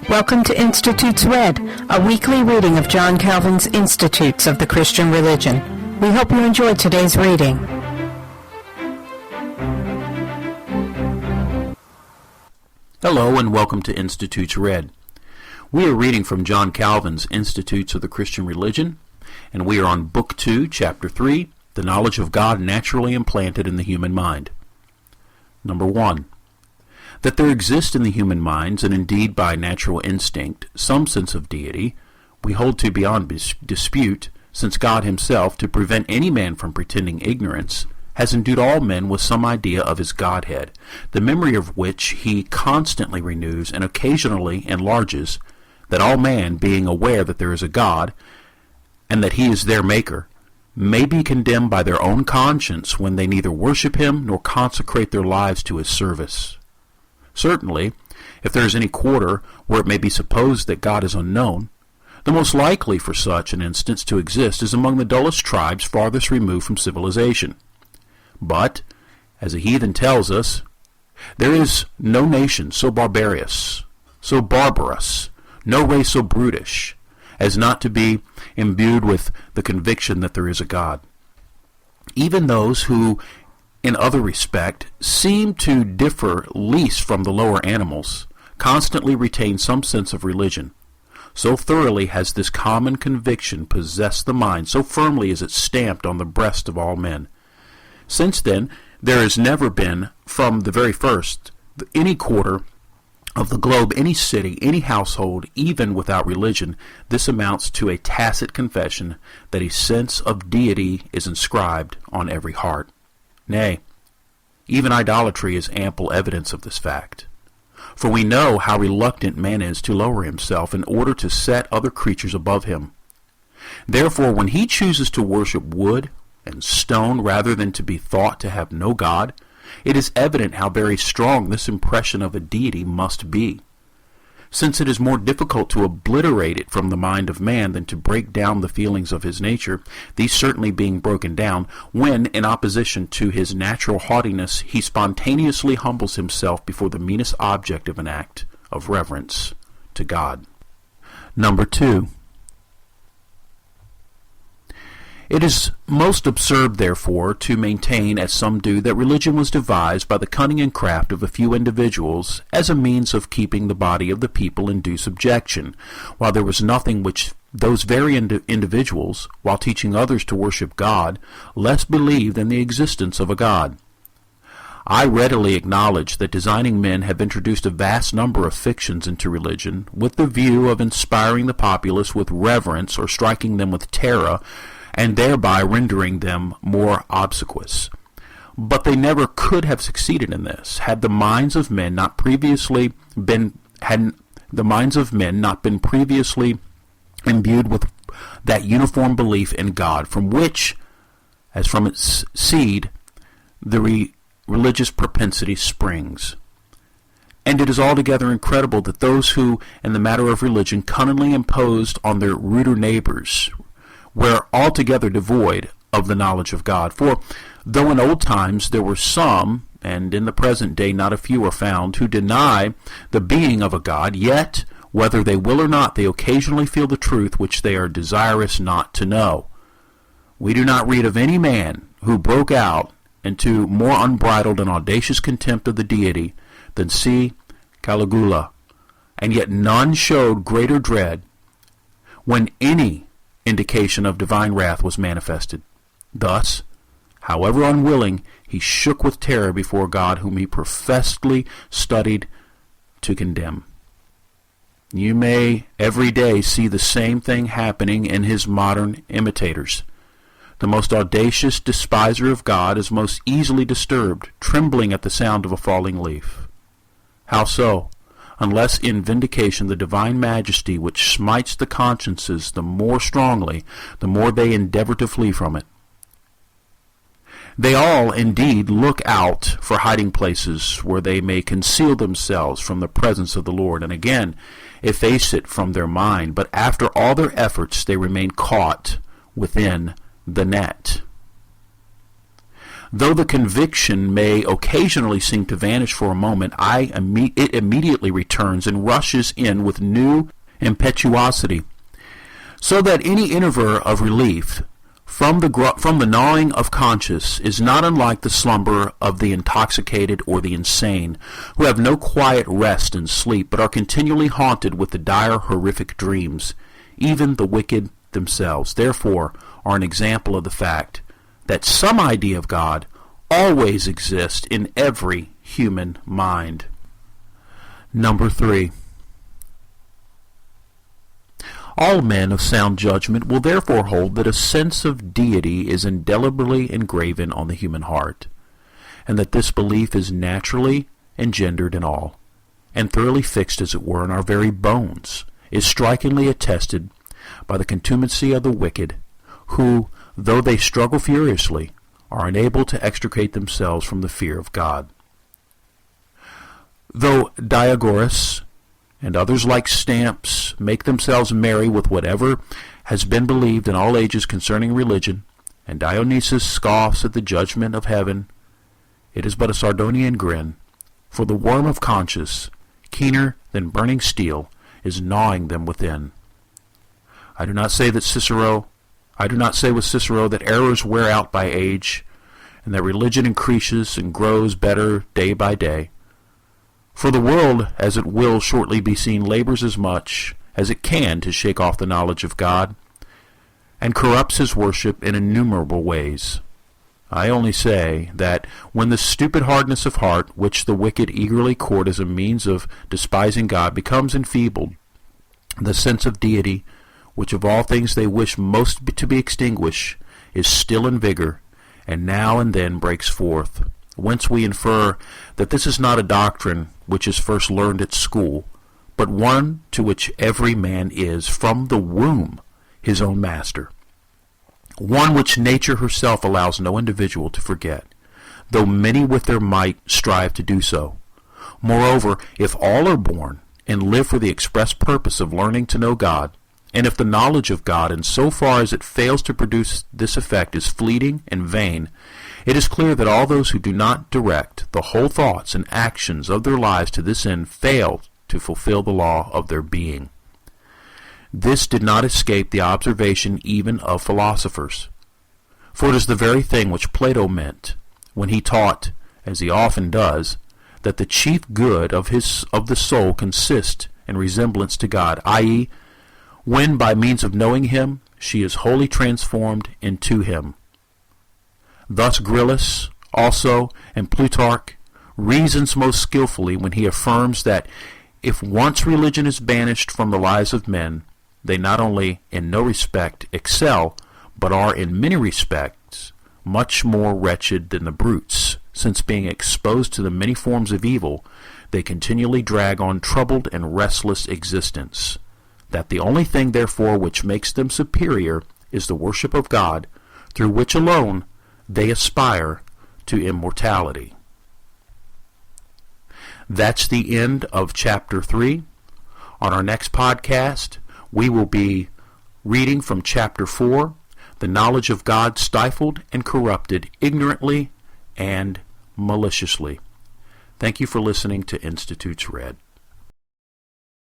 Welcome to Institutes Read, a weekly reading of John Calvin's Institutes of the Christian Religion. We hope you enjoyed today's reading. Hello and welcome to Institutes Read. We are reading from John Calvin's Institutes of the Christian Religion, and we are on Book 2, Chapter 3, The Knowledge of God Naturally Implanted in the Human Mind. Number 1. That there exists in the human minds, and indeed by natural instinct, some sense of deity, we hold to beyond dispute, since God himself, to prevent any man from pretending ignorance, has endued all men with some idea of his Godhead, the memory of which he constantly renews and occasionally enlarges, that all man, being aware that there is a God, and that he is their maker, may be condemned by their own conscience when they neither worship him nor consecrate their lives to his service. Certainly, if there is any quarter where it may be supposed that God is unknown, the most likely for such an instance to exist is among the dullest tribes farthest removed from civilization. But, as a heathen tells us, there is no nation so barbarous, no race so brutish, as not to be imbued with the conviction that there is a God. Even those who, in other respect, seem to differ least from the lower animals, constantly retain some sense of religion. So thoroughly has this common conviction possessed the mind, so firmly is it stamped on the breast of all men. Since then, there has never been, from the very first, any quarter of the globe, any city, any household, even without religion, this amounts to a tacit confession that a sense of deity is inscribed on every heart. Nay, even idolatry is ample evidence of this fact. For we know how reluctant man is to lower himself in order to set other creatures above him. Therefore, when he chooses to worship wood and stone rather than to be thought to have no God, it is evident how very strong this impression of a deity must be. Since it is more difficult to obliterate it from the mind of man than to break down the feelings of his nature, these certainly being broken down, when, in opposition to his natural haughtiness, he spontaneously humbles himself before the meanest object of an act of reverence to God. Number 2. It is most absurd, therefore, to maintain, as some do, that religion was devised by the cunning and craft of a few individuals as a means of keeping the body of the people in due subjection, while there was nothing which those very individuals, while teaching others to worship God, less believed than the existence of a God. I readily acknowledge that designing men have introduced a vast number of fictions into religion, with the view of inspiring the populace with reverence or striking them with terror, and thereby rendering them more obsequious. But they never could have succeeded in this, had the minds of men not been previously imbued with that uniform belief in God, from which, as from its seed, the religious propensity springs. And it is altogether incredible that those who, in the matter of religion, cunningly imposed on their ruder neighbors, were altogether devoid of the knowledge of God. For though in old times there were some, and in the present day not a few are found, who deny the being of a God, yet, whether they will or not, they occasionally feel the truth which they are desirous not to know. We do not read of any man who broke out into more unbridled and audacious contempt of the deity than C. Caligula, and yet none showed greater dread when any indication of divine wrath was manifested. Thus, however unwilling, he shook with terror before God whom he professedly studied to condemn. You may every day see the same thing happening in his modern imitators. The most audacious despiser of God is most easily disturbed, trembling at the sound of a falling leaf. How so? Unless in vindication the divine majesty which smites the consciences the more strongly, the more they endeavor to flee from it. They all, indeed, look out for hiding places where they may conceal themselves from the presence of the Lord, and again efface it from their mind, but after all their efforts they remain caught within the net. Though the conviction may occasionally seem to vanish for a moment, it immediately returns and rushes in with new impetuosity, so that any interval of relief from the gnawing of conscience is not unlike the slumber of the intoxicated or the insane, who have no quiet rest and sleep, but are continually haunted with the dire, horrific dreams. Even the wicked themselves, therefore, are an example of the fact that some idea of God always exists in every human mind. Number 3. All men of sound judgment will therefore hold that a sense of deity is indelibly engraven on the human heart, and that this belief is naturally engendered in all, and thoroughly fixed, as it were, in our very bones, is strikingly attested by the contumacy of the wicked, who, though they struggle furiously, are unable to extricate themselves from the fear of God. Though Diagoras and others like Stamps make themselves merry with whatever has been believed in all ages concerning religion, and Dionysus scoffs at the judgment of heaven, it is but a Sardonian grin, for the worm of conscience, keener than burning steel, is gnawing them within. I do not say with Cicero that errors wear out by age, and that religion increases and grows better day by day. For the world, as it will shortly be seen, labors as much as it can to shake off the knowledge of God, and corrupts his worship in innumerable ways. I only say that when the stupid hardness of heart, which the wicked eagerly court as a means of despising God, becomes enfeebled, the sense of deity, which of all things they wish most to be extinguished, is still in vigor, and now and then breaks forth, whence we infer that this is not a doctrine which is first learned at school, but one to which every man is, from the womb, his own master, one which nature herself allows no individual to forget, though many with their might strive to do so. Moreover, if all are born and live for the express purpose of learning to know God, and if the knowledge of God, in so far as it fails to produce this effect, is fleeting and vain, it is clear that all those who do not direct the whole thoughts and actions of their lives to this end fail to fulfill the law of their being. This did not escape the observation even of philosophers, for it is the very thing which Plato meant when he taught, as he often does, that the chief good of the soul consists in resemblance to God, i.e., when by means of knowing him she is wholly transformed into him. Thus Gryllus also, and Plutarch, reasons most skillfully when he affirms that if once religion is banished from the lives of men, they not only in no respect excel, but are in many respects much more wretched than the brutes, since being exposed to the many forms of evil, they continually drag on troubled and restless existence. That the only thing, therefore, which makes them superior is the worship of God, through which alone they aspire to immortality. That's the end of Chapter 3. On our next podcast, we will be reading from Chapter 4, The Knowledge of God Stifled and Corrupted Ignorantly and Maliciously. Thank you for listening to Institutes Read.